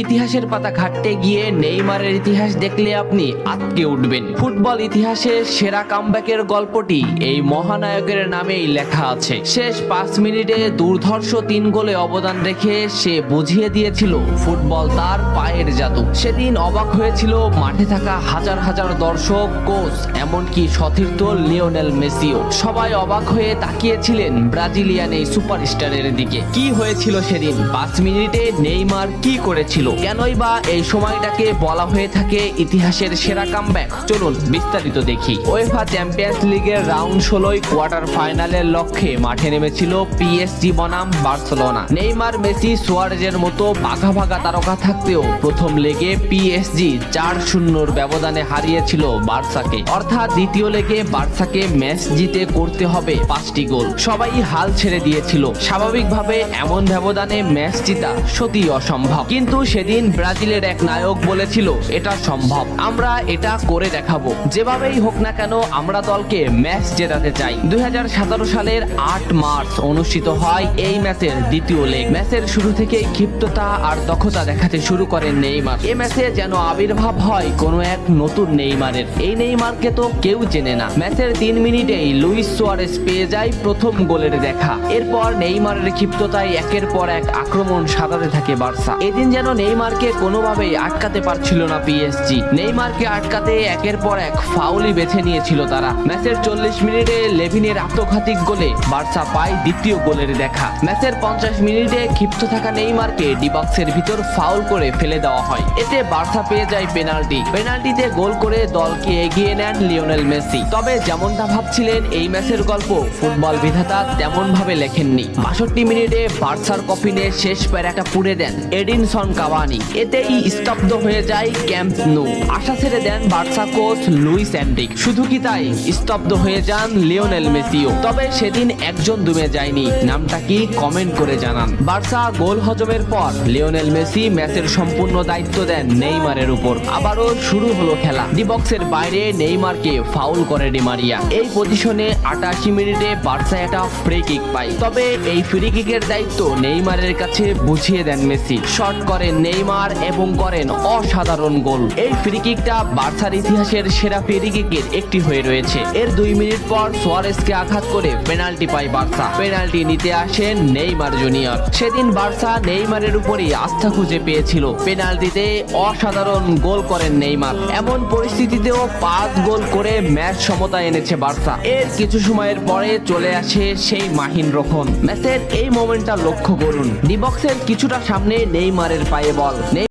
ইতিহাসের পাতা ঘাটতে গিয়ে নেইমারের ইতিহাস দেখলে আপনি আঁতকে উঠবেন। ফুটবল ইতিহাসের সেরা কামব্যাকের গল্পটি এই মহানায়কের নামেই লেখা আছে। শেষ 5 মিনিটে দুর্ধর্ষ 3 গোলে অবদান রেখে সে বুঝিয়ে দিয়েছিল ফুটবল তার পায়ের জাদু। সেদিন অবাক হয়েছিল মাঠে থাকা হাজার হাজার দর্শক, কোচ, এমনকি সতীর্থ লিওনেল মেসিও। সবাই অবাক হয়ে তাকিয়েছিলেন ব্রাজিলিয়ান এই সুপারস্টারের দিকে। কি হয়েছিল সেদিন? 5 মিনিটে নেইমার কি করেছিল? কেনই বা এই সময়টাকে বলা হয়ে থাকে ইতিহাসের সেরা কামব্যাক? চলুন বিস্তারিত দেখি। উয়েফা চ্যাম্পিয়ন্স লিগের রাউন্ড 16 কোয়ার্টার ফাইনালের লক্ষ্যে মাঠে নেমেছিল পিএসজি বনাম বার্সেলোনা। নেইমার, মেসি, সুয়ারেজের মতো ভাগা ভাগা তারকা থাকতেও প্রথম লেগে পিএসজি 4-0 ব্যবধানে হারিয়েছিল বার্সাকে। অর্থাৎ দ্বিতীয় লেগে বার্সাকে ম্যাচ জিতে করতে হবে 5টি গোল। সবাই হাল ছেড়ে দিয়েছিল। স্বাভাবিকভাবে এমন ব্যবধানে ম্যাচ জিতা সত্যি অসম্ভব, কিন্তু সেদিন ব্রাজিলের এক নায়ক বলেছিল এটা সম্ভব, আমরা এটা করে দেখাবো। যেভাবেই হোক না কেন আমরা দলকে ম্যাচ জেতাতে চাই। 2017 সালের 8 মার্চ অনুষ্ঠিত হয় এই ম্যাচের দ্বিতীয় লেগ। ম্যাচের শুরু থেকেই ক্ষিপ্ততা আর দক্ষতা দেখাতে শুরু করেন নেইমার। এই ম্যাচে যেন আবির্ভাব হয় কোনো এক নতুন নেইমারের। এই নেইমারকে তো কেউ চেনে না। ম্যাচের 3 মিনিটেই লুইস সুয়ারেজ পেয়ে যায় প্রথম গোলের দেখা। এরপর নেইমারের ক্ষিপ্ততায় একের পর এক আক্রমণ সাজাতে থাকে বার্সা। এদিন যেন নেইমারকে কোনোভাবেই আটকাতে পারছিল না পিএসজি। নেইমারকে আটকাতে একের পর এক ফাউলই বেছে নিয়েছিল তারা। ম্যাচের 40 মিনিটে লেভিনের আত্মঘাতী গোলে বার্সা পায় দ্বিতীয় গোলের দেখা। ম্যাচের 50 মিনিটে ক্ষিপ্ত থাকা নেইমারকে ডি বক্সের ভিতর ফাউল করে ফেলে দেওয়া হয়। এতে বার্সা পেয়ে যায় পেনাল্টিতে গোল করে দলকে এগিয়ে নেন লিওনেল মেসি। তবে যেমনটা ভাবছিলেন এই ম্যাচের গল্প ফুটবল বিধাতা তেমন ভাবে লেখেননি। 62 মিনিটে বার্সার কফিনে শেষ প্যারাটা পুড়ে দেন এডিনসন কাভানি। এতেই স্তব্ধ হয়ে যায় ক্যাম্প নু। আশা ছেড়ে দেন বার্সা কোচ লুইস এনরিক। শুধু কি তাই, স্তব্ধ হয়ে যান লিওনেল মেসিও। তবে সেদিন একজন দমে যায়নি। নামটা কি কমেন্ট করে জানান। বার্সা গোল হজমের পর লিওনেল মেসি ম্যাচের সম্পূর্ণ দায়িত্ব দেন নেইমারের উপর। আবারও শুরু হলো খেলা। ডি বক্সের বাইরে নেইমারকে ফাউল করে ডি মারিয়া। এই পজিশনে 88 মিনিটে বার্সা একটা ফ্রি কিক পায়। তবে এই ফ্রি কিকের দায়িত্ব নেইমারের কাছে বুঝিয়ে দেন মেসি। শট করেন নেইমার এবং করেন অসাধারণ গোল। এই ফ্রি কিকটা বার্সার ইতিহাসের সেরা ফ্রি কিকের একটি হয়ে রয়েছে। এর 2 মিনিট পর সুয়ারেজকে আঘাত করে পেনাল্টি পায় বার্সা। পেনাল্টি নিতে আসেন নেইমার জুনিয়র। সেদিন বার্সা নেইমারের উপরই আস্থা খুঁজে পেয়েছিল। পেনাল্টিতে অসাধারণ গোল করেন নেইমার। এমন পরিস্থিতিতেও 5 গোল করে ম্যাচ সমতা এনেছে বার্সা। এর কিছু সময়ের পরে চলে আসে সেই মাহিন রক্ষণ। ম্যাচের এই মোমেন্টটা লক্ষ্য করুন। ডি বক্সের কিছুটা সামনে নেইমারের পায়ে বল।